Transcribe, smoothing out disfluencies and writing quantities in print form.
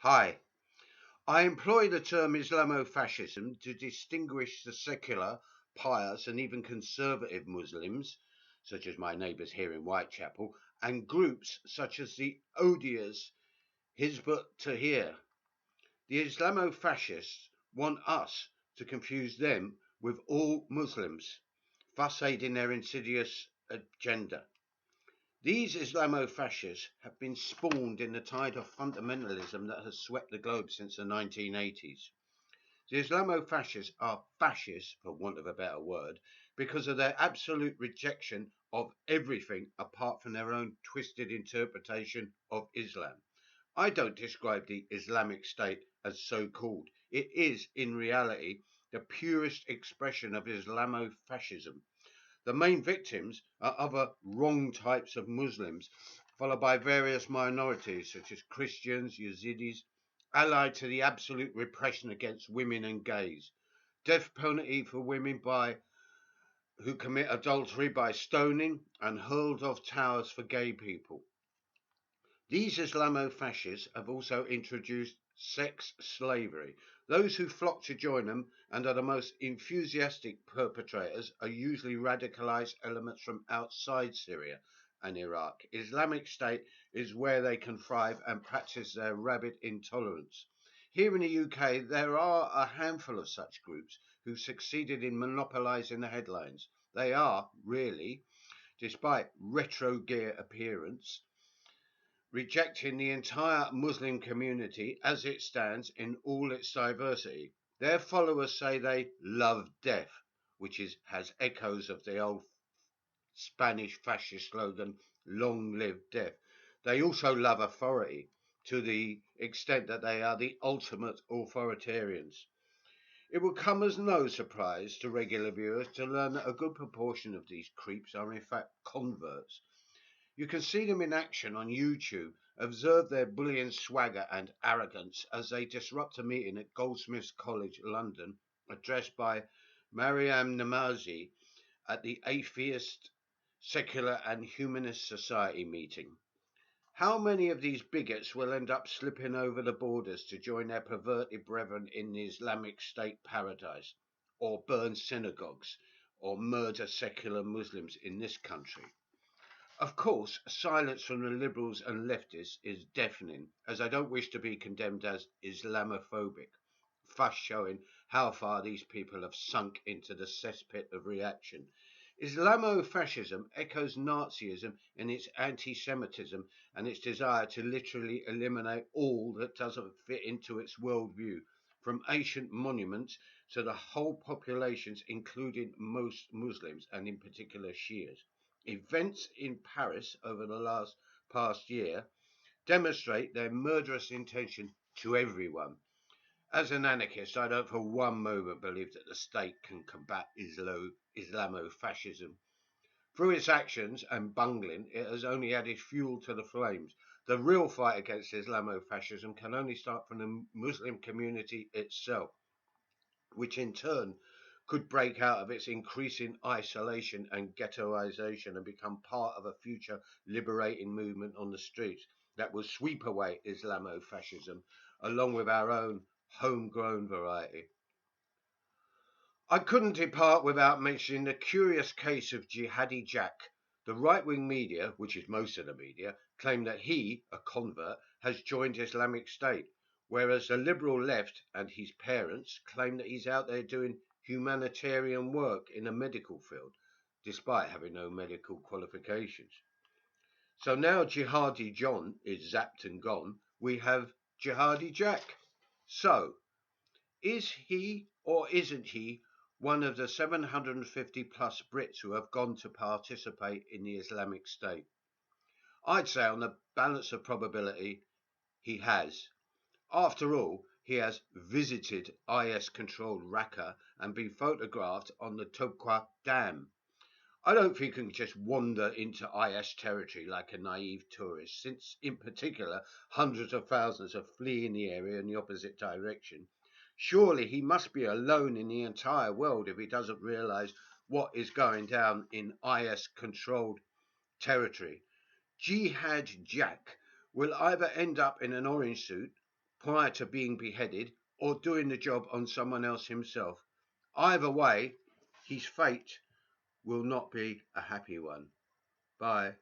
Hi. I employ the term Islamo-Fascism to distinguish the secular, pious, and even conservative Muslims, such as my neighbours here in Whitechapel, and groups such as the odious Hizb ut-Tahrir. The Islamo-Fascists want us to confuse them with all Muslims, thus aiding their insidious agenda. These Islamo-Fascists have been spawned in the tide of fundamentalism that has swept the globe since the 1980s. The Islamo-Fascists are fascists, for want of a better word, because of their absolute rejection of everything apart from their own twisted interpretation of Islam. I don't describe the Islamic State as so-called. It is, in reality, the purest expression of Islamo-Fascism. The main victims are other wrong types of Muslims, followed by various minorities such as Christians, Yazidis, allied to the absolute repression against women and gays. Death penalty for women who commit adultery by stoning, and hurled off towers for gay people. These Islamo-Fascists have also introduced sex slavery. Those who flock to join them and are the most enthusiastic perpetrators are usually radicalized elements from outside Syria and Iraq. Islamic State is where they can thrive and practice their rabid intolerance. Here in the UK, there are a handful of such groups who succeeded in monopolizing the headlines. They are, really, despite retro gear appearance, rejecting the entire Muslim community as it stands in all its diversity. Their followers say they love death, has echoes of the old Spanish fascist slogan, long live death. They also love authority to the extent that they are the ultimate authoritarians. It will come as no surprise to regular viewers to learn that a good proportion of these creeps are in fact converts. You can see them in action on YouTube. Observe their bullying swagger and arrogance as they disrupt a meeting at Goldsmiths College, London, addressed by Mariam Namazi at the Atheist, Secular and Humanist Society meeting. How many of these bigots will end up slipping over the borders to join their perverted brethren in the Islamic State paradise, or burn synagogues, or murder secular Muslims in this country? Of course, silence from the liberals and leftists is deafening, as I don't wish to be condemned as Islamophobic, thus showing how far these people have sunk into the cesspit of reaction. Islamo-Fascism echoes Nazism in its anti-Semitism and its desire to literally eliminate all that doesn't fit into its worldview, from ancient monuments to the whole populations, including most Muslims and in particular Shias. Events in Paris over the past year demonstrate their murderous intention to everyone. As an anarchist, I don't for one moment believe that the state can combat Islamo-Fascism. Through its actions and bungling, it has only added fuel to the flames. The real fight against Islamo-Fascism can only start from the Muslim community itself, which in turn could break out of its increasing isolation and ghettoization and become part of a future liberating movement on the streets that will sweep away Islamo-Fascism along with our own homegrown variety. I couldn't depart without mentioning the curious case of Jihadi Jack. The right-wing media, which is most of the media, claim that he, a convert, has joined Islamic State, whereas the liberal left and his parents claim that he's out there doing humanitarian work in the medical field, despite having no medical qualifications. So now Jihadi John is zapped and gone, we have Jihadi Jack. So, is he or isn't he one of the 750 plus Brits who have gone to participate in the Islamic State? I'd say on the balance of probability, he has. After all, he has visited IS-controlled Raqqa and been photographed on the Tobqa Dam. I don't think he can just wander into IS territory like a naive tourist, since in particular hundreds of thousands are fleeing the area in the opposite direction. Surely he must be alone in the entire world if he doesn't realize what is going down in IS-controlled territory. Jihad Jack will either end up in an orange suit prior to being beheaded or doing the job on someone else himself. Either way, his fate will not be a happy one. Bye.